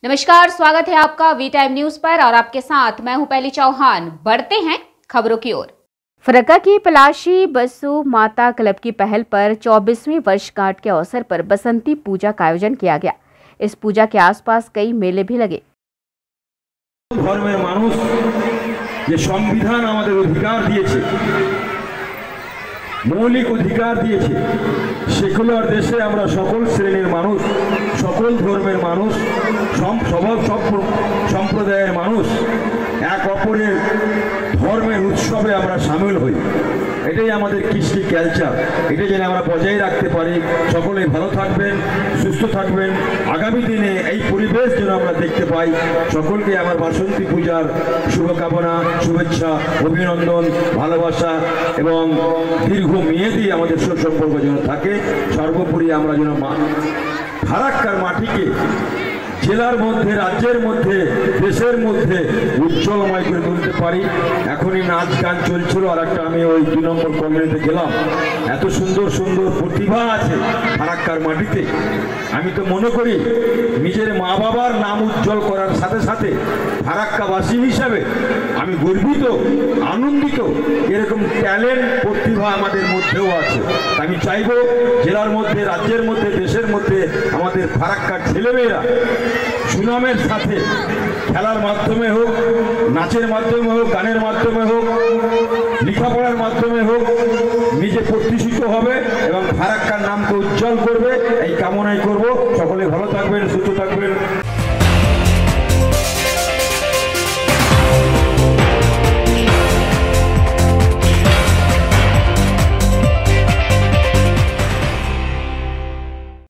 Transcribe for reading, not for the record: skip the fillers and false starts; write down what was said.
नमस्कार, स्वागत है आपका वी टाइम न्यूज पर और आपके साथ मैं हूं पहली चौहान। बढ़ते हैं खबरों की ओर। फरक्का की पलाशी बसु माता क्लब की पहल पर 24वीं वर्षगांठ के अवसर पर बसंती पूजा का आयोजन किया गया। इस पूजा के आसपास कई मेले भी लगे। ধর্মের মানুষ যে সংবিধান আমাদের অধিকার দিয়েছে, মৌলিক অধিকার দিয়েছে, সেকুলার দেশে আমরা সকল শ্রেণীর মানুষ, সকল ধর্মের মানুষ, সব সম্প্রদায়ের মানুষ এক অপরের ধর্মের উৎসবে আমরা সামিল হই। এটাই আমাদের কৃষ্টি কালচার। এটা যেন আমরা বজায় রাখতে পারি। সকলে ভালো থাকবেন, সুস্থ থাকবেন। আগামী দিনে এই পরিবেশ যেন আমরা দেখতে পাই। সকলকে আমার বাসন্তী পূজার শুভকামনা, শুভেচ্ছা, অভিনন্দন, ভালোবাসা এবং দীর্ঘমেয়াদী আমাদের সুসম্পর্ক যেন থাকে। সর্বোপরি আমরা যেন ফারাক্কার মাটিকে জেলার মধ্যে, রাজ্যের মধ্যে, দেশের মধ্যে উজ্জ্বলময় করে তুলতে পারি। এখনই নাচ গান চলছিল, আর একটা আমি ওই 2 নম্বর কলোনিতে গেলাম। এত সুন্দর সুন্দর প্রতিভা আছে ফারাক্কার মাটিতে। আমি তো মনে করি নিজের মা বাবার নাম উজ্জ্বল করার সাথে সাথে ফারাক্কাবাসী হিসাবে আমি গর্বিত, আনন্দিত। এরকম ট্যালেন্ট, প্রতিভা আমাদের মধ্যেও আছে। আমি চাইব জেলার মধ্যে, রাজ্যের মধ্যে, দেশের মধ্যে আমাদের ফারাক্কার ছেলেমেয়েরা সুনামের সাথে খেলার মাধ্যমে হোক, নাচের মাধ্যমে হোক, গানের মাধ্যমে হোক, লেখাপড়ার মাধ্যমে হোক, নিজে প্রতিষ্ঠিত হবে এবং ফারাক্কার নামকে উজ্জ্বল করবে, এই কামনাই করব। সকলে ভালো থাকবেন, সুস্থ থাকবেন।